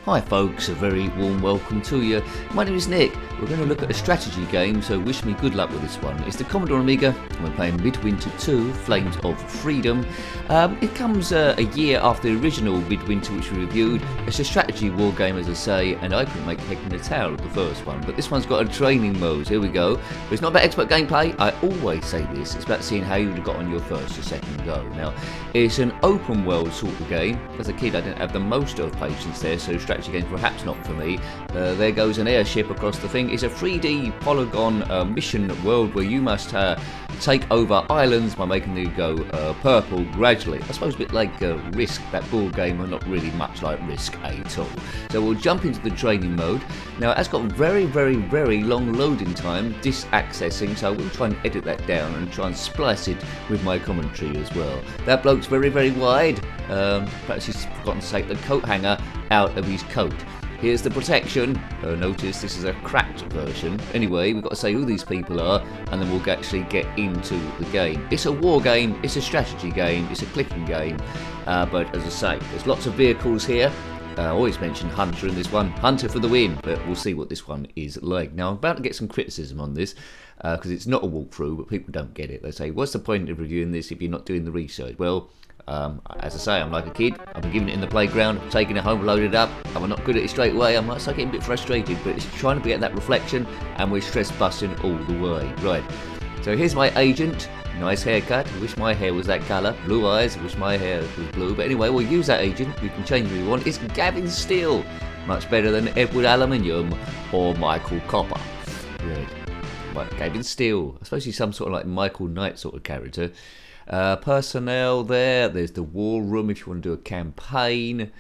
Hi folks, a very warm welcome to you. My name is Nick. We're going to look at a strategy game, so wish me good luck with this one. It's the Commodore Amiga, and we're playing Midwinter II, Flames of Freedom. It comes a year after the original Midwinter, which we reviewed. It's a strategy war game, as I say, and I couldn't make head in the tail of the first one. But this one's got a training mode, here we go. But it's not about expert gameplay, I always say this. It's about seeing how you would have got on your first or second go. Now, it's an open world sort of game. As a kid, I didn't have the most of patience there, so strategy games perhaps not for me. There goes an airship across the thing. It's a 3D polygon mission world where you must take over islands by making them go purple gradually. I suppose a bit like Risk, that board game, but not really much like Risk at all. So we'll jump into the training mode. Now it's got very long loading time, disk accessing, so we'll try and edit that down and try and splice it with my commentary as well. That bloke's very wide. Perhaps he's forgotten to take the coat hanger out of his coat. Here's the protection. Notice this is a cracked version. Anyway, we've got to say who these people are, and then we'll actually get into the game. It's a war game, it's a strategy game, it's a clicking game, but as I say, there's lots of vehicles here. I always mention Hunter in this one. Hunter for the win, but we'll see what this one is like. Now, I'm about to get some criticism on this, because it's not a walkthrough, but people don't get it. They say, what's the point of reviewing this if you're not doing the research? Well, as I say, I'm like a kid. I've been given it in the playground, taking it home, loaded up. I'm not good at it straight away. I might start getting a bit frustrated, but it's trying to get that reflection, and we're stress busting all the way. Right. So here's my agent. Nice haircut. I wish my hair was that colour. Blue eyes. I wish my hair was blue. But anyway, we'll use that agent. We can change if we want. It's Gavin Steele. Much better than Edward Aluminium or Michael Copper. Right. Well, Gavin Steele. I suppose he's some sort of like Michael Knight sort of character. Personnel there's the war room if you want to do a campaign.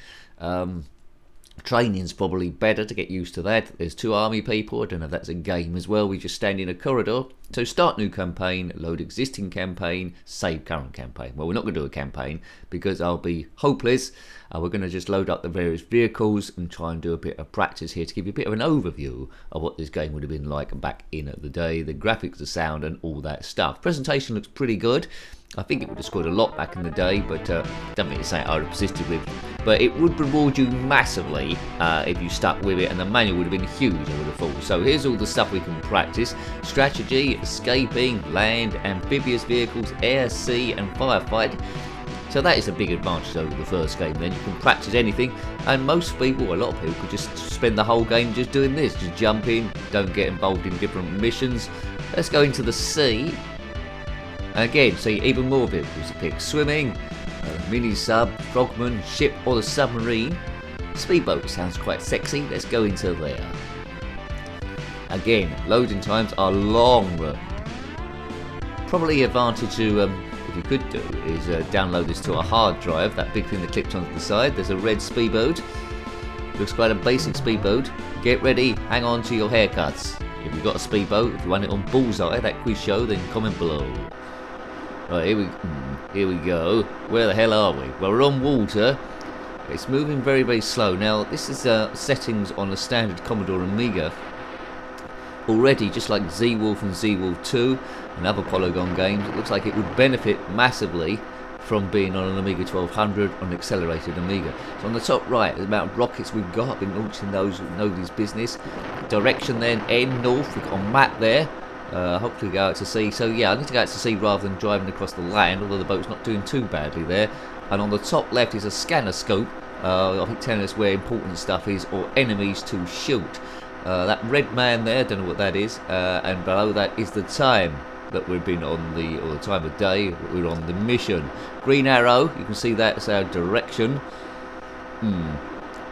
Training's probably better to get used to that. There's 2 army people. I don't know if that's a game as well. We just stand in a corridor. So start new campaign, load existing campaign, save current campaign. Well, we're not going to do a campaign because I'll be hopeless. We're going to just load up the various vehicles and try and do a bit of practice here to give you a bit of an overview of what this game would have been like back in the day. The graphics, the sound and all that stuff. Presentation looks pretty good. I think it would have scored a lot back in the day, but don't mean to say I would have persisted with. But it would reward you massively if you stuck with it, and the manual would have been huge, I would have thought. So here's all the stuff we can practice. Strategy, escaping, land, amphibious vehicles, air, sea and firefight. So that is a big advantage over the first game then. You can practice anything, and most people, a lot of people, could just spend the whole game just doing this. Just jump in, don't get involved in different missions. Let's go into the sea. Again, see even more vehicles to pick. Swimming, mini sub, frogman, ship or the submarine. Speedboat sounds quite sexy. Let's go into there. Again, loading times are long. Probably advantage to, if you could do, is download this to a hard drive. That big thing that clips onto the side. There's a red speedboat. Looks quite a basic speedboat. Get ready, hang on to your haircuts. If you've got a speedboat, if you want it on Bullseye, that quiz show, then comment below. Right, here we go. Where the hell are we? Well, we're on water. It's moving very slow. Now, this is settings on a standard Commodore Amiga. Already, just like Z-Wolf and Z-Wolf 2 and other polygon games, it looks like it would benefit massively from being on an Amiga 1200 on an accelerated Amiga. So on the top right, the amount of rockets we've got. I've been launching those with nobody's business. Direction then, N, north. We've got a map there. Hopefully go out to sea. So yeah, I need to go out to sea rather than driving across the land, although the boat's not doing too badly there. And on the top left is a scanner scope, I think telling us where important stuff is or enemies to shoot. That red man there, don't know what that is, and below that is the time that we've been on or the time of day we're on the mission. Green arrow, you can see that's our direction.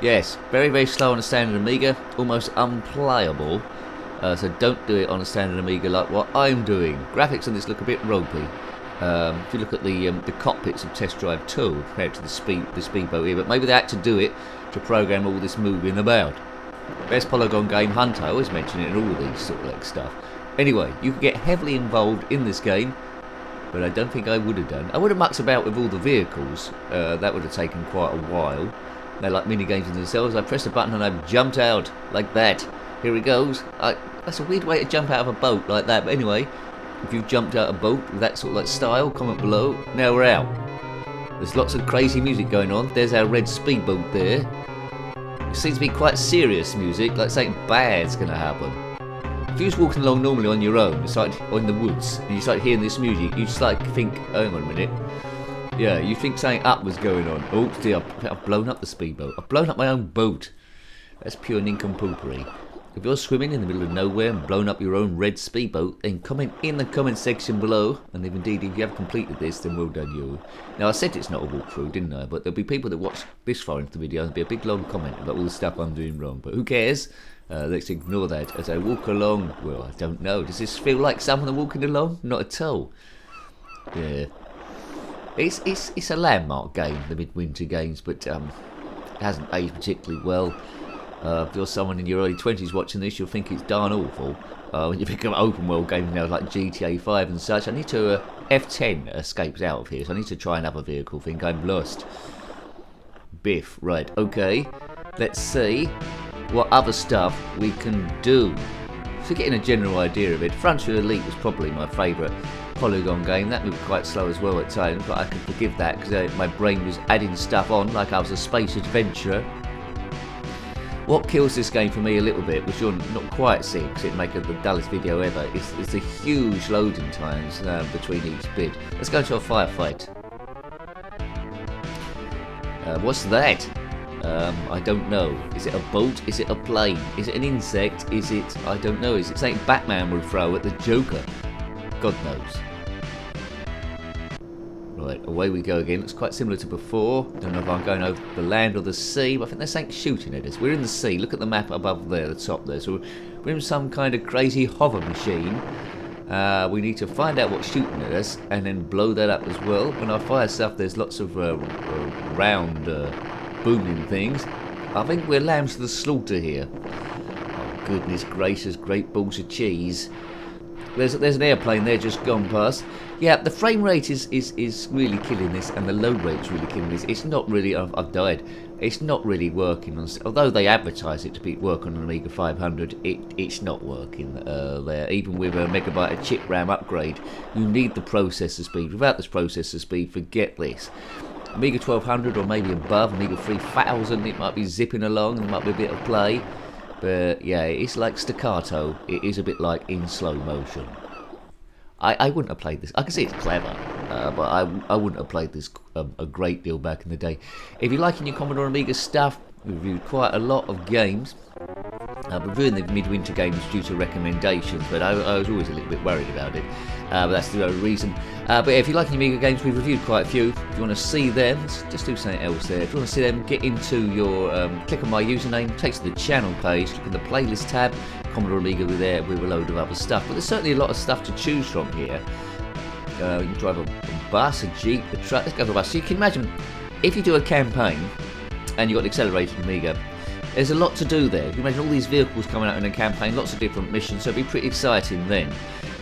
Yes, very slow on a standard Amiga, almost unplayable. So don't do it on a standard Amiga like what I'm doing. Graphics on this look a bit ropey. If you look at the cockpits of Test Drive 2 compared to the speedboat here, but maybe they had to do it to program all this moving about. Best polygon game, Hunter. I always mention it in all of these sort of like stuff. Anyway, you can get heavily involved in this game, but I don't think I would have done. I would have mucked about with all the vehicles. That would have taken quite a while. They're like mini games in themselves. I pressed a button and I've jumped out like that. Here it goes. That's a weird way to jump out of a boat like that. But anyway, if you've jumped out of a boat with that sort of like style, comment below. Now we're out. There's lots of crazy music going on. There's our red speedboat there. seems to be quite serious music, like something bad's going to happen. If you was walking along normally on your own, it's like in the woods, and you start hearing this music, you just like think, hang on a minute. Yeah, you think something up was going on. Oh, dear, I've blown up the speedboat. I've blown up my own boat. That's pure nincompoopery. If you're swimming in the middle of nowhere and blown up your own red speedboat, then comment in the comment section below. And if indeed if you have completed this, then well done you. Now I said it's not a walkthrough, didn't I? But there'll be people that watch this far into the video and there'll be a big long comment about all the stuff I'm doing wrong. But who cares? Let's ignore that as I walk along. Well, I don't know. Does this feel like someone walking along? Not at all. Yeah. It's a landmark game, the Midwinter games, but it hasn't aged particularly well. If you're someone in your early 20s watching this, you'll think it's darn awful. When you pick up open world games now like GTA 5 and such, I need to F10 escapes out of here, so I need to try another vehicle. Think I'm lost. Biff, right? Okay, let's see what other stuff we can do. So getting a general idea of it, Frontier Elite was probably my favourite polygon game. That moved quite slow as well at times, but I can forgive that because my brain was adding stuff on like I was a space adventurer. What kills this game for me a little bit, which you're not quite seeing because it makes it the dullest video ever, is the huge loading times between each bid. Let's go to a firefight. What's that? I don't know. Is it a boat? Is it a plane? Is it an insect? Is it, I don't know, is it something Batman would throw at the Joker? God knows. Right, away we go again. Looks quite similar to before. Don't know if I'm going over the land or the sea, but I think there's something shooting at us. We're in the sea. Look at the map above there, the top there. So we're in some kind of crazy hover machine. We need to find out what's shooting at us and then blow that up as well. When I fire stuff, there's lots of round booming things. I think we're lambs to the slaughter here. Oh, goodness gracious, great balls of cheese. There's an airplane there just gone past. Yeah, the frame rate is really killing this, and the load rate's really killing this. It's not really, I've died. It's not really working. Although they advertise it to work on an Amiga 500, it's not working there. Even with a megabyte of chip RAM upgrade, you need the processor speed. Without this processor speed, forget this. Amiga 1200 or maybe above, Amiga 3000, it might be zipping along, there might be a bit of play. But yeah, it's like staccato. It is a bit like in slow motion. I wouldn't have played this. I can see it's clever, but I wouldn't have played this a great deal back in the day. If you're liking your Commodore Amiga stuff, we've reviewed quite a lot of games. I'm reviewing the Midwinter games due to recommendations, but I was always a little bit worried about it. But that's the only reason. But yeah, if you like Amiga games, we've reviewed quite a few. If you want to see them, let's just do something else there. If you want to see them, get into your, click on my username, takes to the channel page, look in the playlist tab, Commodore Amiga with there with a load of other stuff. But there's certainly a lot of stuff to choose from here. You can drive a bus, a jeep, a truck. Let's go for a bus. So you can imagine, if you do a campaign, and you've got an accelerated Amiga, there's a lot to do there. You can imagine all these vehicles coming out in a campaign, lots of different missions, so it'll be pretty exciting then.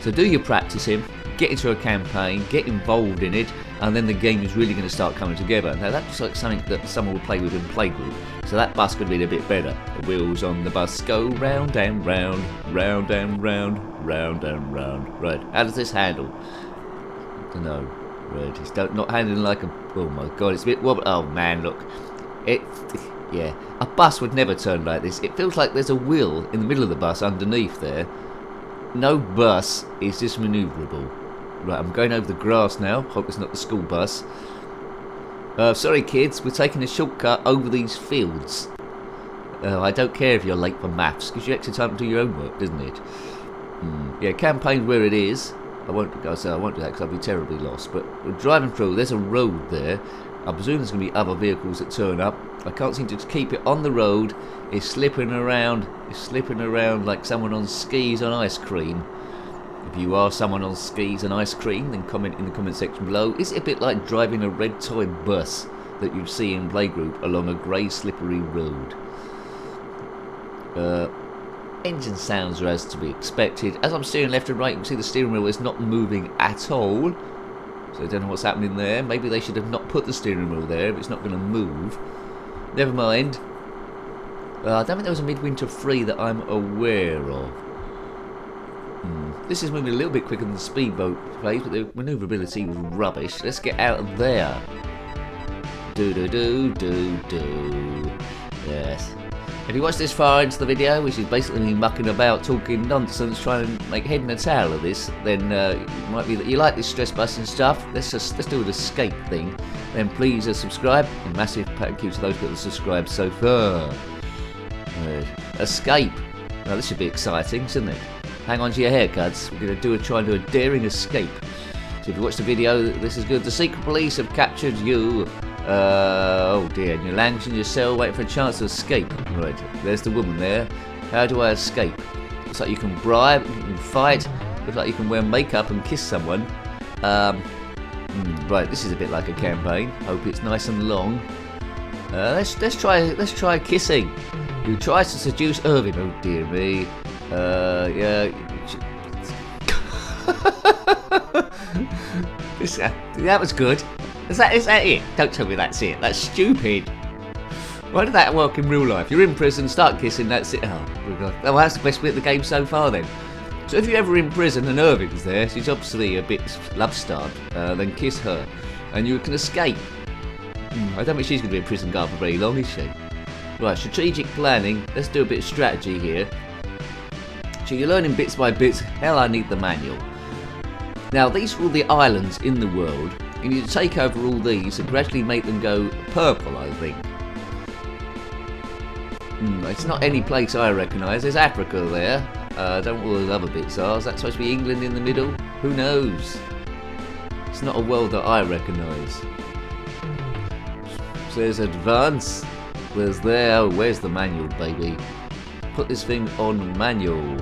So do your practicing, get into a campaign, get involved in it, and then the game is really going to start coming together. Now that's like something that someone would play with in playgroup, so that bus could be a bit better. The wheels on the bus go round and round, round and round, round and round. Right, how does this handle? I don't know. Right, it's not handling like a, oh my god, it's a bit wobbly. Oh man, look. Yeah, a bus would never turn like this. It feels like there's a wheel in the middle of the bus underneath there. No bus is this manoeuvrable. Right, I'm going over the grass now. Hope it's not the school bus. Sorry kids, we're taking a shortcut over these fields. I don't care if you're late for maths. Gives you extra time to do your own work, doesn't it? Yeah, campaign where it is. I won't do that because I'll be terribly lost. But we're driving through. There's a road there. I presume there's going to be other vehicles that turn up. I can't seem to keep it on the road. It's slipping around. It's slipping around like someone on skis on ice cream. If you are someone on skis and ice cream, then comment in the comment section below. Is it a bit like driving a red toy bus that you see in playgroup along a grey slippery road? Engine sounds are as to be expected. As I'm steering left and right, you can see the steering wheel is not moving at all. So I don't know what's happening there. Maybe they should have not put the steering wheel there if it's not going to move. Never mind. I don't think there was a Midwinter 3 that I'm aware of. This is moving a little bit quicker than the speedboat phase, but the manoeuvrability was rubbish. Let's get out of there. Do. Yes. If you watch this far into the video, which is basically me mucking about, talking nonsense, trying to make head and a tail of this, then it might be that you like this stress busting stuff. Let's do an escape thing. Then please subscribe. A massive thank you to those that have subscribed so far. Escape. Now this should be exciting, shouldn't it? Hang on to your haircuts. We're going to try and do a daring escape. So if you watch the video, this is good. The secret police have captured you. Oh dear, and you're lounging in your cell waiting for a chance to escape. Right, there's the woman there. How do I escape? Looks like you can bribe, you can fight. Looks like you can wear makeup and kiss someone. Right, this is a bit like a campaign. Hope it's nice and long. Let's try kissing. You tries to seduce Irving. Oh dear me. Yeah. That was good. Is that it? Don't tell me that's it. That's stupid. Why did that work in real life? You're in prison, start kissing, that's it. Oh my god. Well, that's the best bit of the game so far then. So if you're ever in prison and Irving's there, she's obviously a bit love-starved, then kiss her and you can escape. I don't think she's going to be a prison guard for very long, is she? Right, strategic planning. Let's do a bit of strategy here. So you're learning bits by bits. Hell, I need the manual. Now, these are all the islands in the world. You need to take over all these and gradually make them go purple, I think. It's not any place I recognise. There's Africa there. I don't know what all those other bits are. Is that supposed to be England in the middle? Who knows? It's not a world that I recognise. So there's advance. There's there. Oh, where's the manual, baby? Put this thing on manual.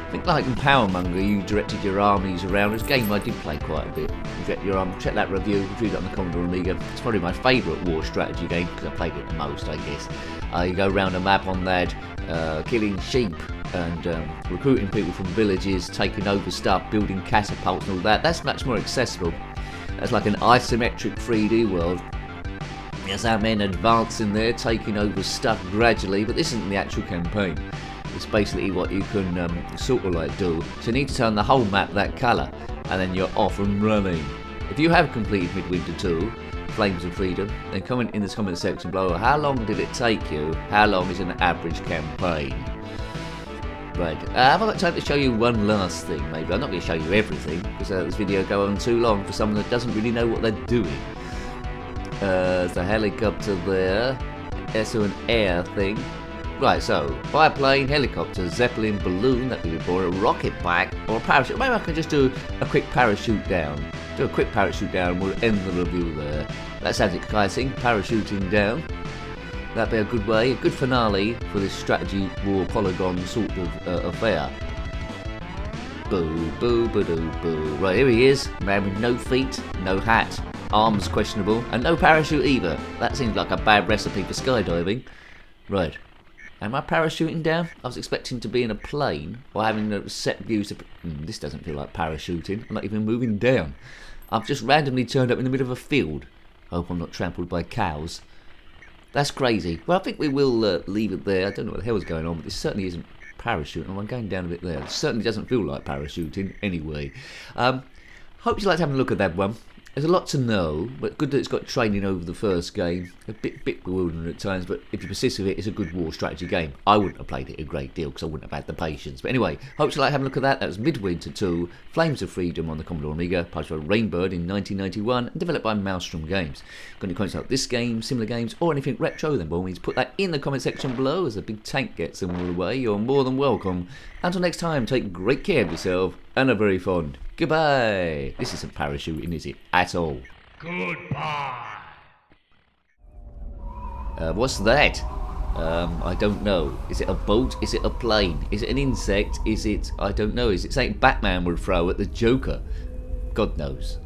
I think like in Power Monger, you directed your armies around. This game I did play quite a bit. Check that review, reviewed it on the Commodore Amiga. It's probably my favourite war strategy game because I played it the most, I guess. You go around a map on that, killing sheep and recruiting people from villages, taking over stuff, building catapults and all that. That's much more accessible. That's like an isometric 3D world. There's our men advancing there, taking over stuff gradually, but this isn't the actual campaign. It's basically what you can sort of like do. So you need to turn the whole map that colour, and then you're off and running. If you have completed Midwinter II, Flames of Freedom, then comment in the comment section below. How long did it take you? How long is an average campaign? Right, have I got time to show you one last thing maybe? I'm not going to show you everything, because this video will go on too long for someone that doesn't really know what they're doing. There's a helicopter there. There's an air thing. Right, so biplane, helicopter, zeppelin, balloon, that could be boring, a rocket bike, or a parachute. Maybe I can just do a quick parachute down. Do a quick parachute down, we'll end the review there. That sounds exciting, parachuting down. That'd be a good way, a good finale for this strategy war polygon sort of affair. Boo, boo, boo, doo, boo. Right, here he is, man with no feet, no hat, arms questionable, and no parachute either. That seems like a bad recipe for skydiving. Right. Am I parachuting down? I was expecting to be in a plane or having a set views of... this doesn't feel like parachuting. I'm not even moving down. I've just randomly turned up in the middle of a field. Hope I'm not trampled by cows. That's crazy. Well, I think we will leave it there. I don't know what the hell is going on, but this certainly isn't parachuting. I'm going down a bit there. It certainly doesn't feel like parachuting anyway. Hope you like having a look at that one. There's a lot to know, but good that it's got training over the first game. A bit bewildering at times, but if you persist with it, it's a good war strategy game. I wouldn't have played it a great deal because I wouldn't have had the patience. But anyway, hope you like having a look at that. That was Midwinter II, Flames of Freedom on the Commodore Amiga, published by Rainbird in 1991, and developed by Maelstrom Games. Got any comments about this game, similar games, or anything retro, then by all means put that in the comment section below as the big tank gets them all away. You're more than welcome. Until next time, take great care of yourself, and a very fond goodbye. This isn't parachuting, is it? At all. Goodbye. What's that? I don't know. Is it a boat? Is it a plane? Is it an insect? Is it... I don't know. Is it something Batman would throw at the Joker? God knows.